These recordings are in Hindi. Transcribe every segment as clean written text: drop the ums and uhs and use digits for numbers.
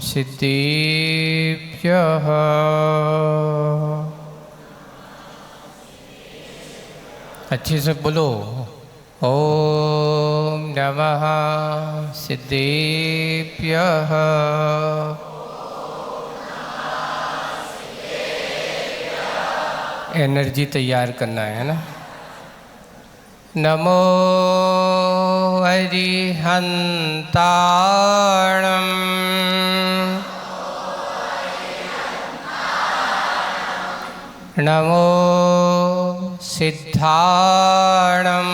सिद्धेभ्यः अच्छे से बोलो। ओम नमः सिद्धेभ्यः। एनर्जी तैयार करना है ना। नमो अरिहंताणं नमो सिद्धाणं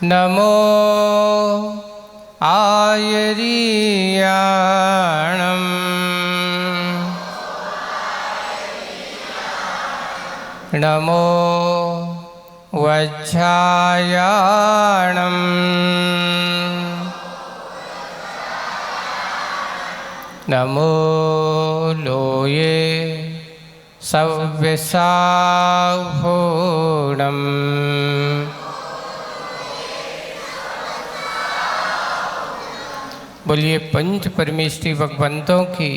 नमो आयर्याणं नमो वज्रायाणं नमो लोये सव्यसाभूणम् बोलिए पंच परमेष्टि भगवंतों की,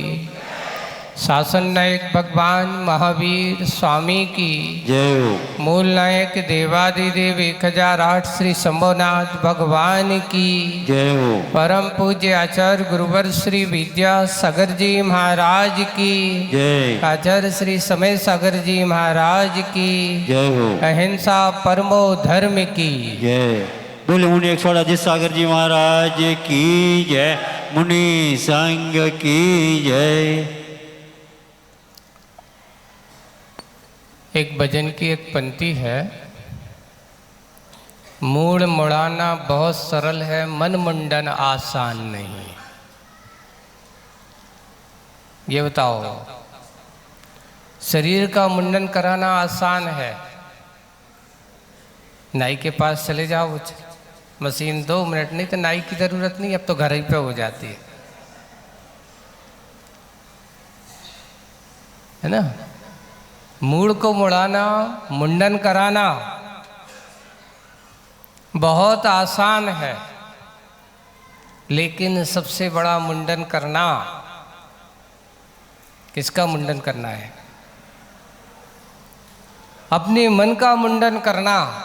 शासन नायक भगवान महावीर स्वामी की जय। मूल नायक देवादिदेव 1008 श्री शंभुनाथ भगवान की जय। परम पूज्य आचार्य गुरुवर श्री विद्यासागर जी महाराज की जय। आचार्य श्री समय सागर जी महाराज की जय हो। अहिंसा परमो धर्म की जय। बोले मुनि 118 सागर जी महाराज की जय। मुनि संघ की जय। एक भजन की एक पंक्ति है, मूड मुड़ाना बहुत सरल है, मन मुंडन आसान नहीं। ये बताओ, शरीर का मुंडन कराना आसान है। नाई के पास चले जाओ, मशीन 2 मिनट, नहीं तो नाई की जरूरत नहीं, अब तो घर ही पे हो जाती है ना। मूड को मुड़ाना, मुंडन कराना बहुत आसान है, लेकिन सबसे बड़ा मुंडन करना, किसका मुंडन करना है? अपने मन का मुंडन करना।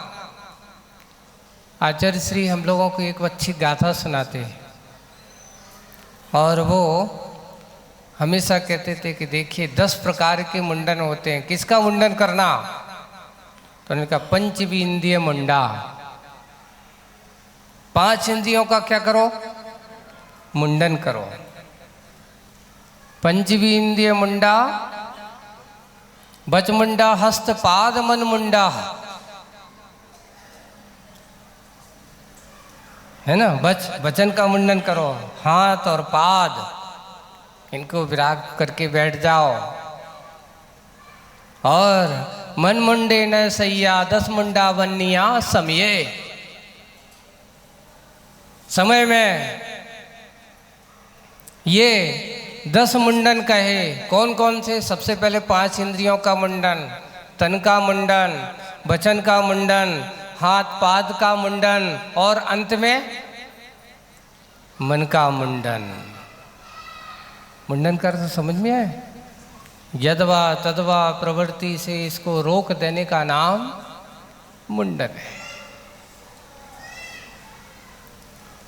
आचार्य श्री हम लोगों को एक अच्छी गाथा सुनाते हैं, और वो हमेशा कहते थे कि देखिए 10 प्रकार के मुंडन होते हैं, किसका मुंडन करना? तो उन्होंने कहा पंचविंद्रिय मुंडा। 5 इंद्रियों का क्या करो? मुंडन करो। पंचविंद्रिय मुंडा, बच मुंडा, हस्त पाद मन मुंडा, है ना। वचन का मुंडन करो, हाथ और पाद इनको विराग करके बैठ जाओ। और मन मुंडे न सैया 10 मुंडा बन्निया समये। समय में ये 10 मुंडन कहे। कौन कौन से? सबसे पहले 5 इंद्रियों का मुंडन, तन का मुंडन, वचन का मुंडन, हाथ पाद का मुंडन, और अंत में मन का मुंडन। मुंडन कर तो समझ में आए? यदवा तदवा प्रवृत्ति से इसको रोक देने का नाम मुंडन है।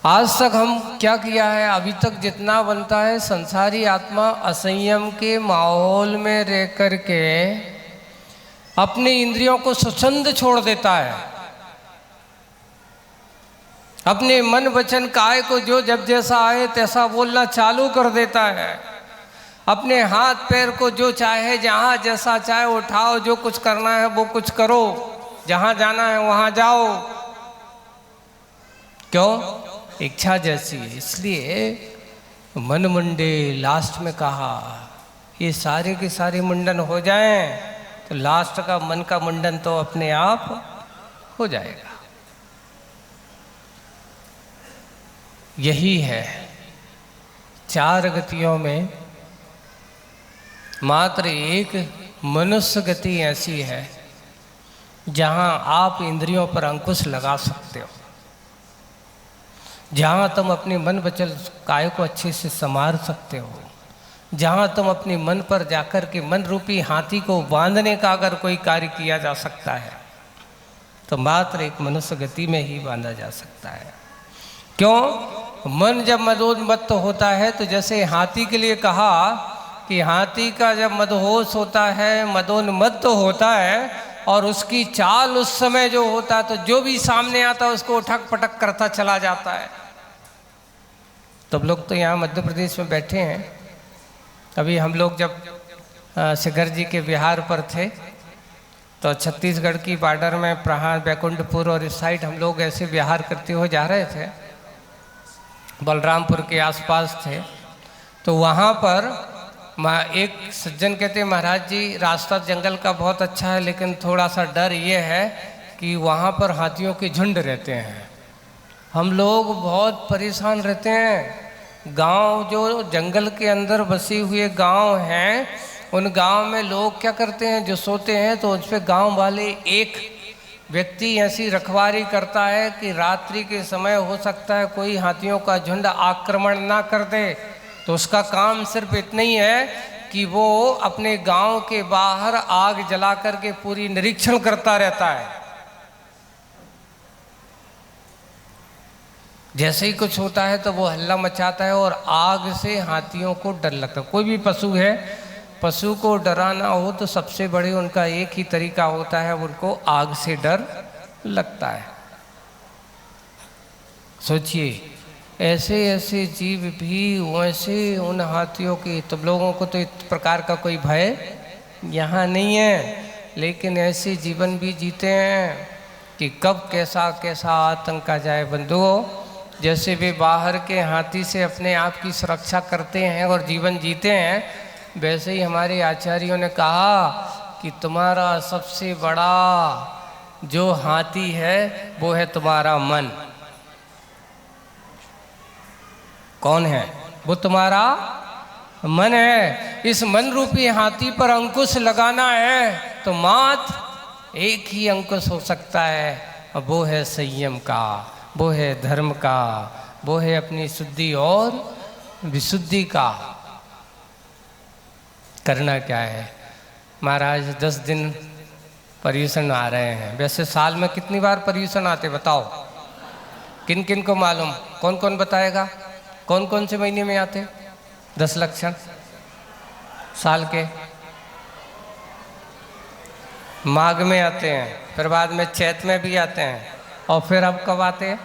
आज तक हम क्या किया है? अभी तक जितना बनता है, संसारी आत्मा असंयम के माहौल में रह कर के अपने इंद्रियों को स्वच्छंद छोड़ देता है। अपने मन वचन काय को जो जब जैसा आए तैसा बोलना चालू कर देता है। अपने हाथ पैर को जो चाहे जहाँ जैसा चाहे उठाओ, जो कुछ करना है वो कुछ करो, जहाँ जाना है वहाँ जाओ। क्यों? इच्छा जैसी है। इसलिए मन मुंडे लास्ट में कहा, ये सारे के सारे मुंडन हो जाएं तो लास्ट का मन का मुंडन तो अपने आप हो जाएगा। यही है 4 गतियों में मात्र एक मनुष्य गति ऐसी है जहाँ आप इंद्रियों पर अंकुश लगा सकते हो, जहाँ तुम अपने मन वचन काय को अच्छे से संवार सकते हो, जहाँ तुम अपने मन पर जाकर के मन रूपी हाथी को बांधने का अगर कोई कार्य किया जा सकता है तो मात्र एक मनुष्य गति में ही बांधा जा सकता है। क्यों? मन जब मदोन्मत्त होता है तो जैसे हाथी के लिए कहा कि हाथी का जब मदहोश होता है, मदोन्मत्त होता है और उसकी चाल उस समय जो होता है तो जो भी सामने आता है उसको उठक पटक करता चला जाता है। तब लोग तो यहाँ मध्य प्रदेश में बैठे हैं। अभी हम लोग जब शिखर जी के बिहार पर थे तो छत्तीसगढ़ की बॉर्डर में प्रहार, बैकुंठपुर और इस साइड हम लोग ऐसे विहार करते हुए जा रहे थे, बलरामपुर के आसपास थे। तो वहाँ पर एक सज्जन कहते हैं, महाराज जी रास्ता जंगल का बहुत अच्छा है लेकिन थोड़ा सा डर ये है कि वहाँ पर हाथियों के झुंड रहते हैं। हम लोग बहुत परेशान रहते हैं। गांव जो जंगल के अंदर बसे हुए गांव हैं, उन गांव में लोग क्या करते हैं, जो सोते हैं तो उस पर गाँव वाले एक व्यक्ति ऐसी रखवारी करता है कि रात्रि के समय हो सकता है कोई हाथियों का झुंड आक्रमण ना कर दे। तो उसका काम सिर्फ इतना ही है कि वो अपने गांव के बाहर आग जला करके पूरी निरीक्षण करता रहता है। जैसे ही कुछ होता है तो वो हल्ला मचाता है और आग से हाथियों को डर लगता है। कोई भी पशु है, पशु को डराना हो तो सबसे बड़े उनका एक ही तरीका होता है, उनको आग से डर लगता है। सोचिए, ऐसे ऐसे जीव भी वैसे उन हाथियों की, तो लोगों को तो इस प्रकार का कोई भय यहाँ नहीं है, लेकिन ऐसे जीवन भी जीते हैं कि कब कैसा कैसा आतंक आ जाए। बंधुओं, जैसे वे बाहर के हाथी से अपने आप की सुरक्षा करते हैं और जीवन जीते हैं, वैसे ही हमारे आचार्यों ने कहा कि तुम्हारा सबसे बड़ा जो हाथी है वो है तुम्हारा मन। कौन है? वो तुम्हारा मन है। इस मन रूपी हाथी पर अंकुश लगाना है तो मात्र एक ही अंकुश हो सकता है, और वो है संयम का, वो है धर्म का, वो है अपनी शुद्धि और विशुद्धि का। करना क्या है महाराज? 10 दिन पर्यूषण आ रहे हैं। वैसे साल में कितनी बार पर्यूषण आते बताओ? किन किन को मालूम? कौन कौन बताएगा? कौन कौन से महीने में आते 10 लक्षण साल के? माघ में आते हैं, फिर बाद में चैत में भी आते हैं, और फिर अब कब आते हैं?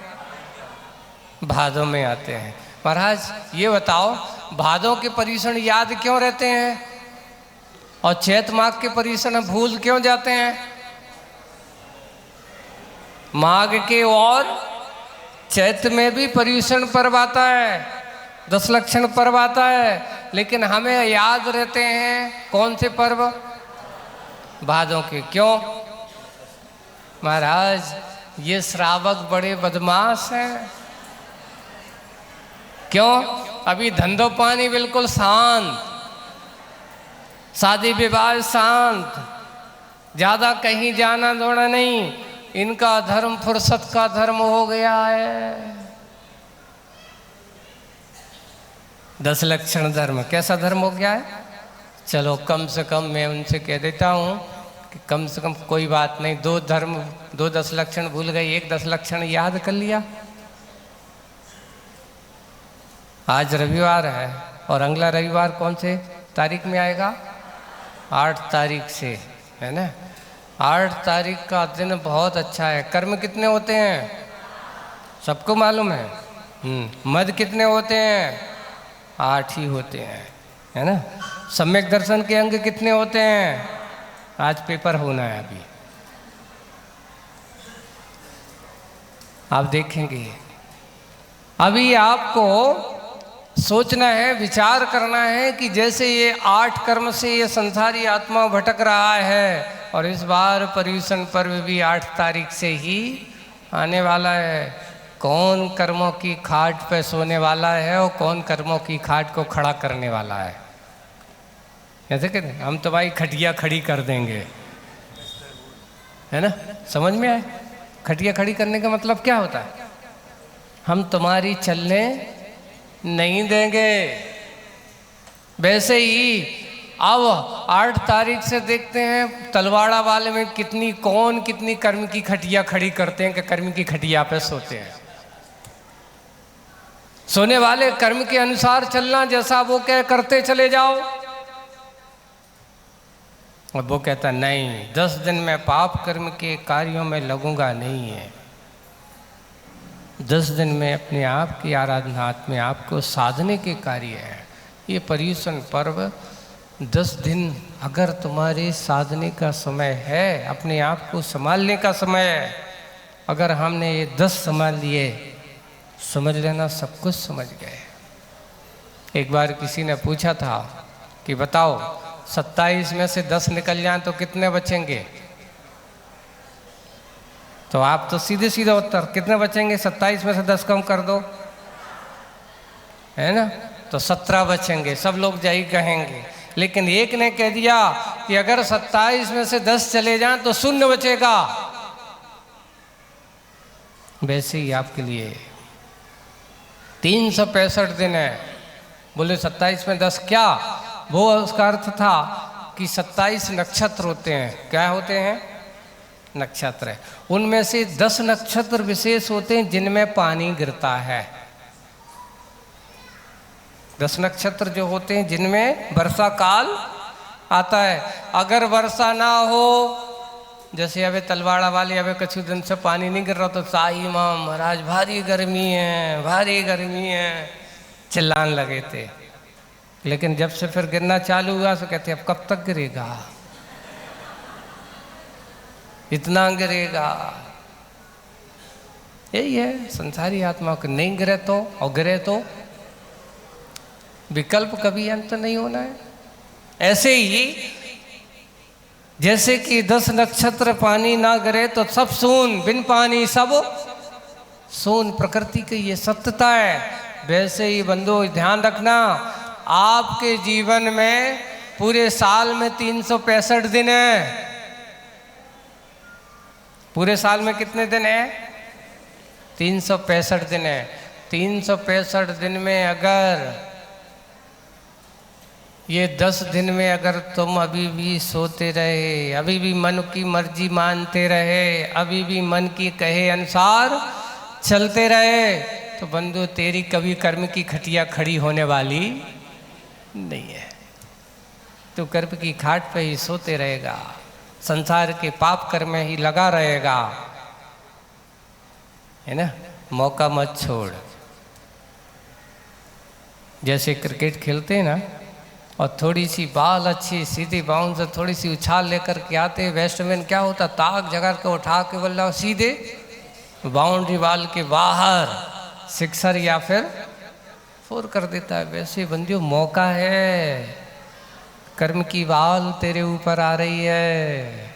भादों में आते हैं। महाराज ये बताओ, भादों के पर्यूषण याद क्यों रहते हैं और चैत माघ के पर्यूषण भूल क्यों जाते हैं? माघ के और चैत में भी पर्यूषण पर्व आता है, 10 लक्षण पर्व आता है, लेकिन हमें याद रहते हैं कौन से पर्व? भादों के। क्यों? महाराज ये श्रावक बड़े बदमाश हैं। क्यों? अभी धंधो पानी बिल्कुल शांत, शादी विवाह शांत, ज्यादा कहीं जाना दौड़ा नहीं। इनका धर्म फुर्सत का धर्म हो गया है। 10 लक्षण धर्म कैसा धर्म हो गया है? चलो कम से कम मैं उनसे कह देता हूँ कि कम से कम कोई बात नहीं, 2 धर्म 2 10 लक्षण भूल गई, 1 10 लक्षण याद कर लिया। आज रविवार है और अगला रविवार कौन से तारीख में आएगा? 8 तारीख से, है ना? 8 तारीख का दिन बहुत अच्छा है। कर्म कितने होते हैं सबको मालूम है। मद कितने होते हैं? 8 ही होते हैं, है ना? सम्यक दर्शन के अंग कितने होते हैं? आज पेपर होना है, अभी आप देखेंगे। अभी आपको सोचना है, विचार करना है कि जैसे ये 8 कर्म से ये संसारी आत्मा भटक रहा है, और इस बार पर्यूषण पर्व भी 8 तारीख से ही आने वाला है। कौन कर्मों की खाट पे सोने वाला है और कौन कर्मों की खाट को खड़ा करने वाला है? ऐसे कहते हैं हम तो भाई खटिया खड़ी कर देंगे, है ना? समझ में आए? खटिया खड़ी करने का मतलब क्या होता है? हम तुम्हारी चलने नहीं देंगे। वैसे ही अब 8 तारीख से देखते हैं तलवाड़ा वाले में कितनी कर्म की खटिया खड़ी करते हैं कि कर्म की खटिया पे सोते हैं। सोने वाले कर्म के अनुसार चलना, जैसा वो कह करते चले जाओ। और वो कहता नहीं, 10 दिन में पाप कर्म के कार्यों में लगूंगा नहीं है। 10 दिन में अपने आप की आराधना, अपने आप को साधने के कार्य है। ये पर्युषण पर्व 10 दिन अगर तुम्हारे साधने का समय है, अपने आप को संभालने का समय है, अगर हमने ये 10 संभाल लिए, समझ लेना सब कुछ समझ गए। एक बार किसी ने पूछा था कि बताओ 27 में से 10 निकल जाएं तो कितने बचेंगे? तो आप तो सीधे सीधे उत्तर कितने बचेंगे? 27 में से 10 कम कर दो, है ना, तो 17 बचेंगे। सब लोग यही कहेंगे। लेकिन एक ने कह दिया कि अगर 27 में से 10 चले जाएं तो 0 बचेगा। वैसे ही आपके लिए 365 दिन है। बोले 27 में 10 क्या? वो उसका अर्थ था कि 27 नक्षत्र होते हैं। क्या होते हैं? नक्षत्र। उनमें से 10 नक्षत्र विशेष होते हैं जिनमें पानी गिरता है। 10 नक्षत्र जो होते हैं जिनमें वर्षा काल आता है। अगर वर्षा ना हो, जैसे अबे तलवाड़ा वाले अबे कुछ दिन से पानी नहीं गिर रहा, तो साई इमाम महाराज भारी गर्मी है, भारी गर्मी है, चिल्लाने लगे थे। लेकिन जब से फिर गिरना चालू हुआ तो कहते अब कब तक गिरेगा, इतना गिरेगा। यही है संसारी आत्मा को, नहीं गिरे तो, और गिरे तो विकल्प कभी अंत नहीं होना है। ऐसे ही जैसे कि 10 नक्षत्र पानी ना गिरे तो सब सून, बिन पानी सब सून, प्रकृति की ये सत्यता है। वैसे ही बंधु ध्यान रखना, आपके जीवन में पूरे साल में 365 दिन है। पूरे साल में कितने दिन है? 365 दिन है। 365 दिन में अगर ये 10 दिन में अगर तुम अभी भी सोते रहे, अभी भी मन की मर्जी मानते रहे, अभी भी मन की कहे अनुसार चलते रहे, तो बंधु तेरी कभी कर्म की खटिया खड़ी होने वाली नहीं है। तू कर्म की खाट पे ही सोते रहेगा, संसार के पाप कर्म में ही लगा रहेगा, है ना। मौका मत छोड़। जैसे क्रिकेट खेलते हैं ना, और थोड़ी सी बाल अच्छी सीधी बाउंड से थोड़ी सी उछाल लेकर के आते, बैट्समैन क्या होता, ताक जगह के उठा के बल्ला सीधे बाउंड्री वाल के बाहर सिक्सर या फिर 4 कर देता है। वैसे बंदियों मौका है, कर्म की बाल तेरे ऊपर आ रही है।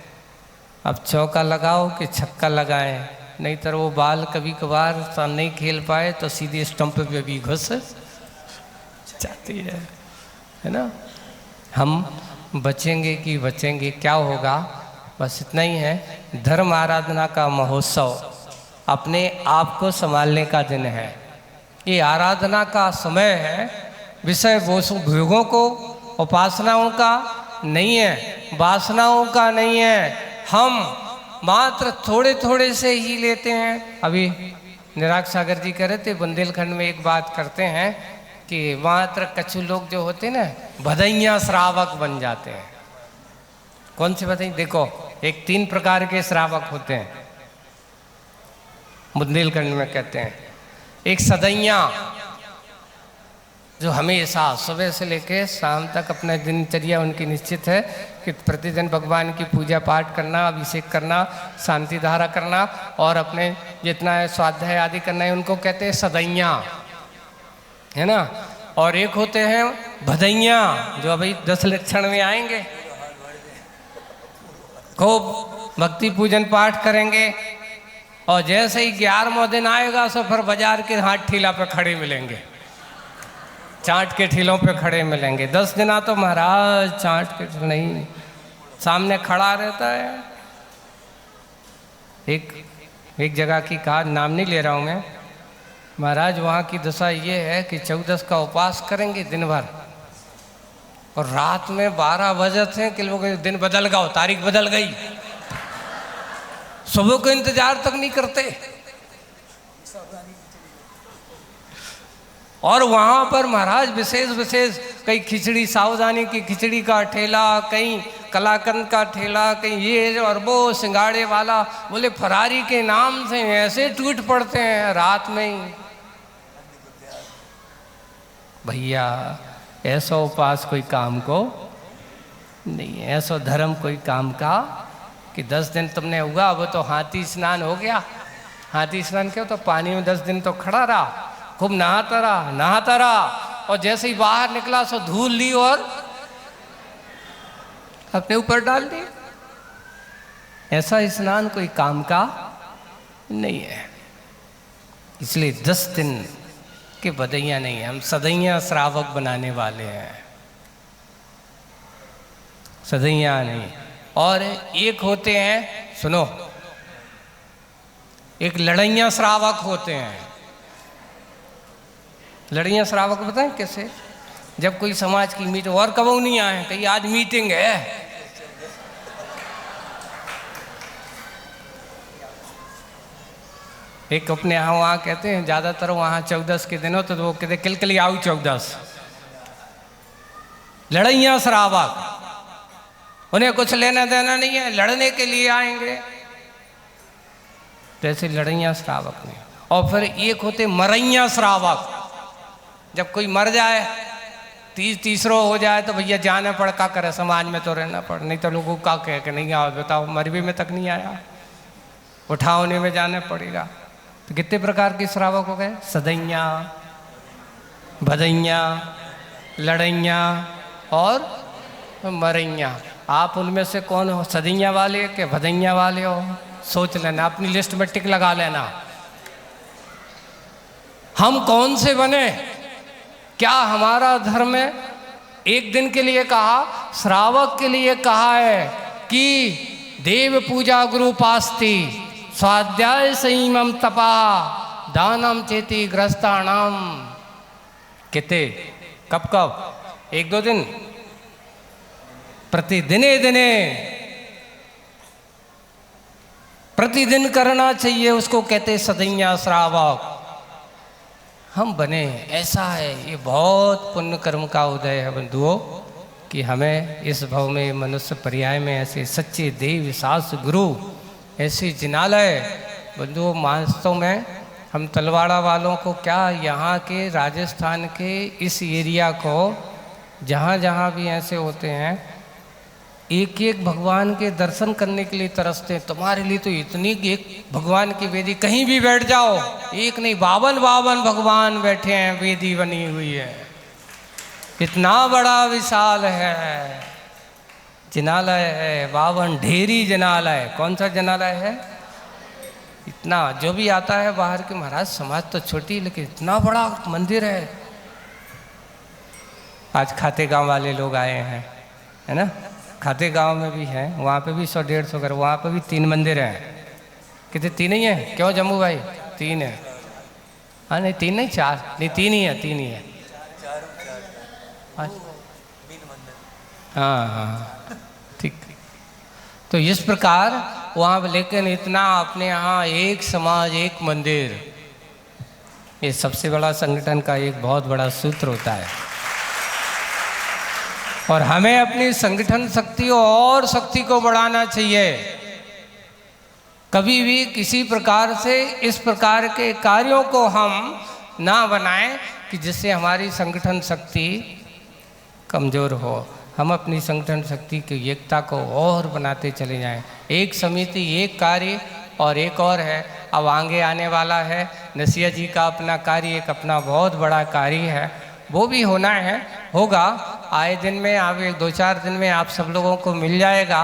अब चौका लगाओ कि छक्का लगाएं, नहीं तो वो बाल कभी कभार नहीं खेल पाए तो सीधे स्टंप पे भी घुस जाती है ना। हम बचेंगे कि बचेंगे, क्या होगा, बस इतना ही है। धर्म आराधना का महोत्सव अपने आप को संभालने का दिन है। ये आराधना का समय है, विषय भोगों को उपासनाओं का नहीं है, वासनाओं का नहीं है। हम मात्र थोड़े थोड़े से ही लेते हैं। अभी निराग सागर जी कह रहे थे, बुंदेलखंड में एक बात करते हैं कि मात्र कछु लोग जो होते हैं ना, भदैया श्रावक बन जाते हैं। कौन से बताइए? देखो, एक 3 प्रकार के श्रावक होते हैं बुंदेलखंड में कहते हैं। एक सदैया, जो हमेशा सुबह से लेकर शाम तक अपना दिनचर्या उनकी निश्चित है कि प्रतिदिन भगवान की पूजा पाठ करना, अभिषेक करना, शांति धारा करना और अपने जितना है स्वाध्याय आदि करना है, उनको कहते हैं सदैया, है ना। और एक होते हैं भदैया, जो अभी 10 लक्षण में आएंगे, खूब भक्ति पूजन पाठ करेंगे, और जैसे ही 11वां दिन आएगा तो फिर बाजार के हाट ठेला पे खड़े मिलेंगे, चाट के ठेलों पे खड़े मिलेंगे। 10 दिन तो महाराज चाट के नहीं, सामने खड़ा रहता है। एक जगह की कहा, नाम नहीं ले रहा हूँ मैं, महाराज वहाँ की दशा ये है कि 14 का उपवास करेंगे दिन भर, और रात में 12 बजे थे कि लोग दिन बदल गया, तारीख बदल गई, सुबह को इंतजार तक नहीं करते। और वहाँ पर महाराज विशेष विशेष कहीं खिचड़ी, सावधानी की खिचड़ी का ठेला, कहीं कलाकंद का ठेला, कहीं ये और वो सिंगाड़े वाला, बोले फरारी के नाम से ऐसे टूट पड़ते हैं रात में ही। भैया ऐसा उपास कोई काम को नहीं है, ऐसा धर्म कोई काम का कि 10 दिन तुमने हुआ, वो तो हाथी स्नान हो गया। हाथी स्नान क्यों? तो पानी में 10 दिन तो खड़ा रहा, खूब नहाता रहा, और जैसे ही बाहर निकला सो धूल ली और अपने ऊपर डाल दी। ऐसा स्नान कोई काम का नहीं है। इसलिए 10 दिन के बधैया नहीं है, हम सदैया श्रावक बनाने वाले हैं, सदैया नहीं। और एक होते हैं, सुनो, एक लड़ैया श्रावक होते हैं। लड़ैया श्रावक बताएं कैसे? जब कोई समाज की मीटिंग, और कबू नहीं आए, कहीं आज मीटिंग है, एक अपने यहाँ वहाँ कहते हैं ज़्यादातर वहाँ 14 के दिन हो तो वो कहते किलकिली आऊ 14। लड़ैया श्रावक, उन्हें कुछ लेना देना नहीं है, लड़ने के लिए आएंगे, तो ऐसे लड़ैया श्रावक नहीं। और फिर एक होते मरैया श्रावक, जब कोई मर जाए, तीसरो हो जाए तो भैया जाना पड़, का करे, समाज में तो रहना पड़, नहीं तो लोगों का कह के नहीं आओ, बताओ मरवी में तक नहीं आया, उठाने में जाना पड़ेगा। तो कितने प्रकार के श्रावक हो गए? सदैया, भदैया, लड़ैया और मरैया। आप उनमें से कौन हो? सदैया वाले के भदैया वाले हो? सोच लेना, अपनी लिस्ट में टिक लगा लेना। हम कौन से बने? क्या हमारा धर्म है? एक दिन के लिए कहा, श्रावक के लिए कहा है कि देव पूजा गुरु पास्ती, स्वाध्याय संयमम तपा, दानम चेति ग्रस्ताणाम। कितने? कब कब? 1-2 दिन? प्रतिदिने दिने, प्रतिदिन करना चाहिए, उसको कहते सदैया श्रावक। हम बने, ऐसा है, ये बहुत पुण्य कर्म का उदय है बंधुओं, कि हमें इस भव में, मनुष्य पर्याय में ऐसे सच्चे देव शास्त्र गुरु, ऐसे जिनालय बंधुओं। वास्तव में हम तलवाड़ा वालों को क्या, यहाँ के राजस्थान के इस एरिया को, जहाँ जहाँ भी ऐसे होते हैं, एक एक भगवान के दर्शन करने के लिए तरसते हैं। तुम्हारे लिए तो इतनी, एक भगवान की वेदी, कहीं भी बैठ जाओ, एक नहीं 52 भगवान बैठे हैं, वेदी बनी हुई है, इतना बड़ा विशाल है, जिनालय है, 52 ढेरी जिनालय। कौन सा जिनालय है? इतना, जो भी आता है बाहर के, महाराज समाज तो छोटी लेकिन इतना बड़ा मंदिर है। आज खाते गांव वाले लोग आए हैं, है ना, खाते गांव में भी है, वहाँ पे भी 100-150 घर, वहाँ पे भी 3 मंदिर हैं। कितने? 3 ही है? क्यों जम्मू भाई? 3 है? हाँ नहीं 3 नहीं 4 नहीं, 3 ही है, 3 ही है। हाँ हाँ ठीक। तो इस प्रकार वहाँ, लेकिन इतना अपने यहाँ एक समाज एक मंदिर, ये सबसे बड़ा संगठन का एक बहुत बड़ा सूत्र होता है। और हमें अपनी संगठन शक्ति और शक्ति को बढ़ाना चाहिए। कभी भी किसी प्रकार से इस प्रकार के कार्यों को हम ना बनाएं कि जिससे हमारी संगठन शक्ति कमज़ोर हो। हम अपनी संगठन शक्ति की एकता को और बनाते चले जाएं। एक समिति, एक कार्य, और एक और है, अब आगे आने वाला है नसिया जी का अपना कार्य, एक अपना बहुत बड़ा कार्य है, वो भी होना है, होगा आए दिन में। आप 1-2-4 दिन में आप सब लोगों को मिल जाएगा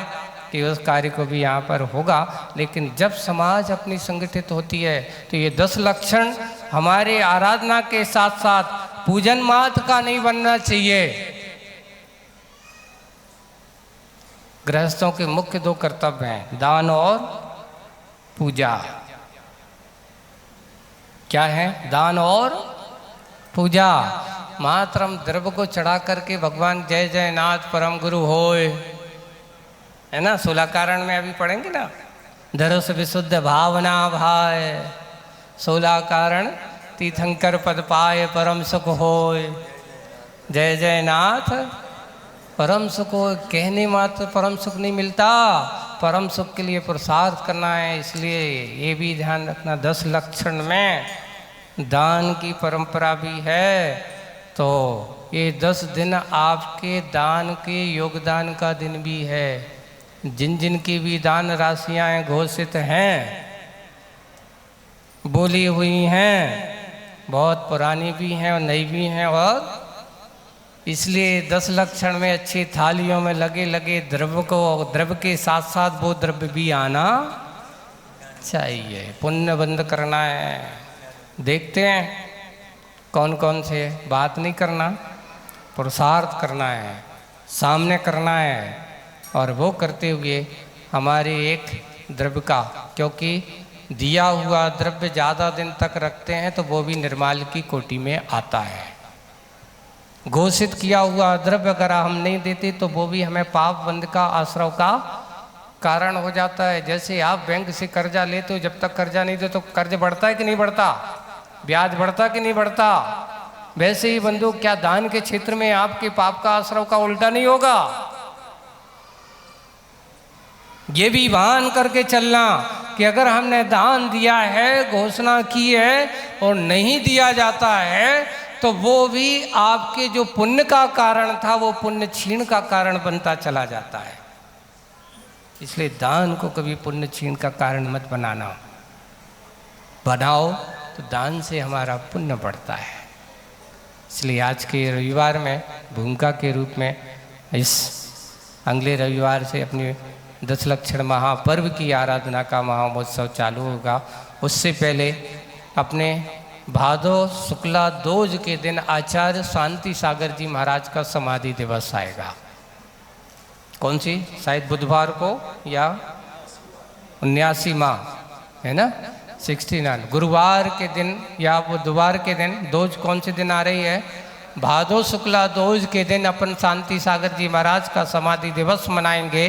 कि उस कार्य को भी यहाँ पर होगा। लेकिन जब समाज अपनी संगठित होती है तो ये 10 लक्षण हमारे आराधना के साथ साथ पूजन मात्र का नहीं बनना चाहिए। गृहस्थों के मुख्य 2 कर्तव्य हैं, दान और पूजा। क्या है? दान और पूजा। मात्र हम द्रव्य को चढ़ा करके भगवान जय जय नाथ परम गुरु होय, है ना, 16 कारण में अभी पढ़ेंगे ना, धरस विशुद्ध भावना भाय, 16 कारण तीर्थंकर पद पाए परम सुख होय, जय जय नाथ परम सुख हो। कहने मात्र परम सुख नहीं मिलता, परम सुख के लिए पुरुषार्थ करना है। इसलिए ये भी ध्यान रखना, 10 लक्षण में दान की परंपरा भी है। तो ये 10 दिन आपके दान के योगदान का दिन भी है। जिन जिन की भी दान राशियाँ घोषित हैं, बोली हुई हैं, बहुत पुरानी भी हैं और नई भी हैं, और इसलिए 10 लक्षण में अच्छी थालियों में लगे लगे द्रव्य को, द्रव्य के साथ साथ वो द्रव्य भी आना चाहिए। पुण्य बंद करना है। देखते हैं कौन कौन से, बात नहीं करना, पुरुषार्थ करना है, सामने करना है, और वो करते हुए हमारे एक द्रव्य का, क्योंकि दिया हुआ द्रव्य ज़्यादा दिन तक रखते हैं तो वो भी निर्माल की कोटि में आता है। घोषित किया हुआ द्रव्य अगर हम नहीं देते तो वो भी हमें पाप बंध का, आश्रव का कारण हो जाता है। जैसे आप बैंक से कर्जा लेते हो, जब तक कर्जा नहीं दे तो कर्ज बढ़ता है कि नहीं बढ़ता, ब्याज बढ़ता कि नहीं बढ़ता। वैसे ही बंधु, क्या दान के क्षेत्र में आपके पाप का, आश्रव का उल्टा नहीं होगा? ये भी भान करके चलना कि अगर हमने दान दिया है, घोषणा की है, और नहीं दिया जाता है तो वो भी आपके जो पुण्य का कारण था वो पुण्य छीण का कारण बनता चला जाता है। इसलिए दान को कभी पुण्य छीण का कारण मत बनाना। बनाओ तो दान से हमारा पुण्य बढ़ता है। इसलिए आज के रविवार में भूमिका के रूप में इस अगले रविवार से अपनी 10 लक्षण महापर्व की आराधना का महामहोत्सव चालू होगा। उससे पहले अपने भादो शुक्ला दोज के दिन आचार्य शांति सागर जी महाराज का समाधि दिवस आएगा। कौन सी, शायद बुधवार को या 79 माह है ना, 69 गुरुवार के दिन या बुधवार के दिन। दोज कौन से दिन आ रही है? भादो शुक्ला दोज के दिन अपन शांति सागर जी महाराज का समाधि दिवस मनाएंगे,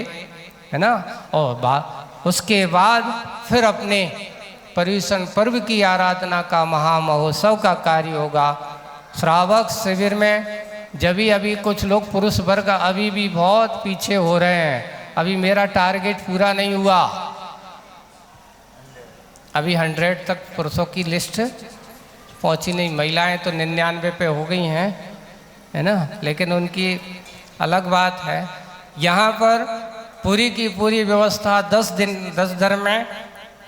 है ना। और उसके बाद फिर अपने पर्यूषण पर्व की आराधना का महामहोत्सव का कार्य होगा। श्रावक शिविर में जब भी अभी कुछ लोग पुरुष वर्ग अभी भी बहुत पीछे हो रहे हैं। अभी मेरा टारगेट पूरा नहीं हुआ, अभी 100 तक पुरुषों की लिस्ट पहुंची नहीं। महिलाएं तो 99 पे हो गई हैं, है ना, लेकिन उनकी अलग बात है। यहाँ पर पूरी की पूरी व्यवस्था 10 दिन 10 धर्म में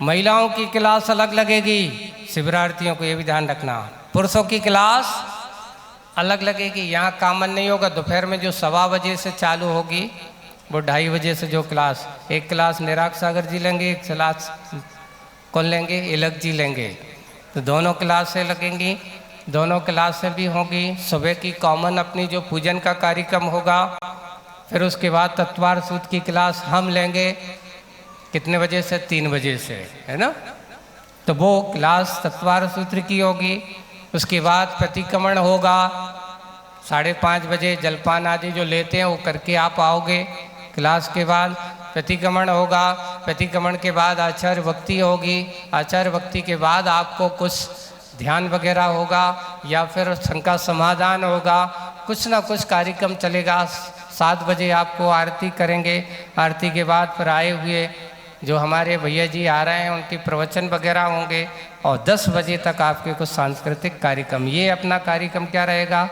महिलाओं की क्लास अलग लगेगी। शिविरार्थियों को ये भी ध्यान रखना, पुरुषों की क्लास अलग लगेगी। यहाँ कॉमन नहीं होगा। दोपहर में जो 1:15 बजे से चालू होगी वो 2:30 बजे से जो क्लास, एक क्लास निराग सागर जी लेंगे, एक क्लास कौन लेंगे, इलक जी लेंगे। तो दोनों क्लासें लगेंगी, दोनों क्लासें भी होंगी। सुबह की कॉमन अपनी जो पूजन का कार्यक्रम होगा, फिर उसके बाद तत्वार सूत्र की क्लास हम लेंगे। कितने बजे से? 3 बजे से, है ना। तो वो क्लास तत्वार सूत्र की होगी। उसके बाद प्रतिक्रमण होगा 5:30 बजे। जलपान आदि जो लेते हैं वो करके आप आओगे। क्लास के बाद प्रतिक्रमण होगा। प्रतिक्रमण के बाद आचार्य भक्ति होगी। आचार्य भक्ति के बाद आपको कुछ ध्यान वगैरह होगा या फिर शंका समाधान होगा, कुछ ना कुछ कार्यक्रम चलेगा। 7 बजे आपको आरती करेंगे। आरती के बाद फिर आए हुए जो हमारे भैया जी आ रहे हैं उनके प्रवचन वगैरह होंगे, और 10 बजे तक आपके कुछ सांस्कृतिक कार्यक्रम। ये अपना कार्यक्रम क्या रहेगा,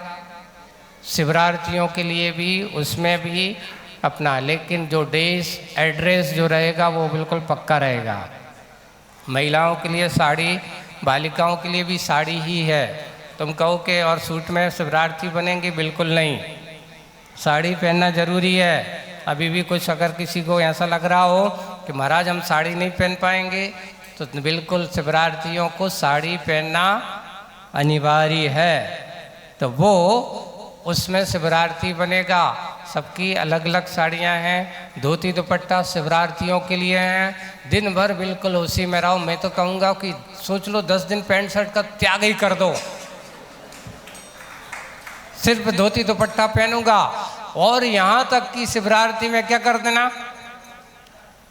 शिवरार्थियों के लिए भी, उसमें भी अपना, लेकिन जो एड्रेस जो रहेगा वो बिल्कुल पक्का रहेगा। महिलाओं के लिए साड़ी, बालिकाओं के लिए भी साड़ी ही है। तुम कहो कि और सूट में शिवरार्थी बनेंगे, बिल्कुल नहीं, साड़ी पहनना जरूरी है। अभी भी कुछ अगर किसी को ऐसा लग रहा हो कि महाराज हम साड़ी नहीं पहन पाएंगे, तो बिल्कुल शिवरार्थियों को साड़ी पहनना अनिवार्य है। तो वो उसमें शिवरार्थी बनेगा। सबकी अलग अलग साड़ियाँ हैं, धोती दुपट्टा शिवरात्रियों के लिए हैं। दिन भर बिल्कुल उसी में रहो। मैं तो कहूँगा कि सोच लो 10 दिन पैंट शर्ट का त्याग ही कर दो, सिर्फ धोती दुपट्टा पहनूंगा। और यहाँ तक कि शिवरात्रि में क्या कर देना,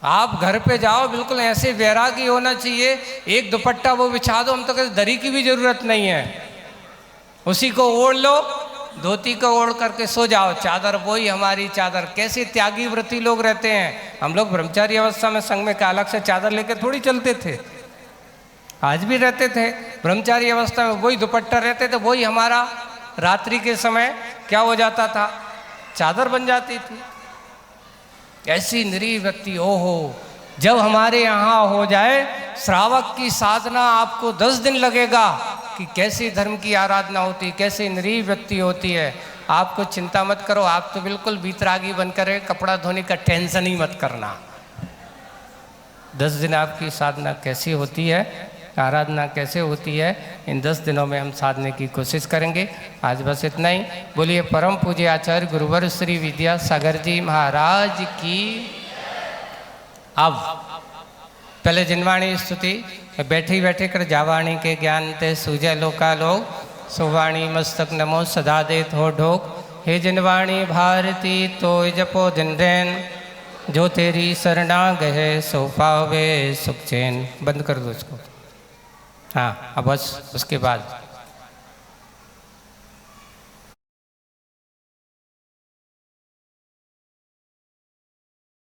आप घर पे जाओ बिल्कुल ऐसे वैरागी होना चाहिए, एक दुपट्टा वो बिछा दो, हम तो कहते दरी की भी जरूरत नहीं है, उसी को ओढ़ लो, धोती को ओढ़ करके सो जाओ, चादर वही हमारी चादर। कैसे त्यागी व्रती लोग रहते हैं। हम लोग ब्रह्मचारी अवस्था में संघ में का अलग से चादर लेकर थोड़ी चलते थे, आज भी रहते थे। ब्रह्मचारी अवस्था में वही दुपट्टा रहते थे, वही हमारा रात्रि के समय क्या हो जाता था, चादर बन जाती थी। ऐसी निरीह व्यक्ति ओहो, जब हमारे यहाँ हो जाए श्रावक की साधना, आपको 10 दिन लगेगा कि कैसी धर्म की आराधना होती, कैसी निरीह व्यक्ति होती है। आपको चिंता मत करो, आप तो बिल्कुल बीतरागी बनकर कपड़ा धोने का टेंशन ही मत करना। 10 दिन आपकी साधना कैसी होती है, आराधना कैसे होती है, इन 10 दिनों में हम साधने की कोशिश करेंगे। आज बस इतना ही। बोलिए परम पूज्य आचार्य गुरुवर श्री विद्यासागर जी महाराज की। अब पहले जिनवाणी स्तुति, बैठी बैठे कर जावाणी के ज्ञान ते सूजय लोका लोग, सुवाणी मस्तक नमो सदा दे थो ढोक। हे जिनवाणी भारती तो जपो दिन रैन, जो तेरी शरणा गहे सो पावे सुख चैन। बंद कर दो इसको। हाँ, अब बस उसके बाद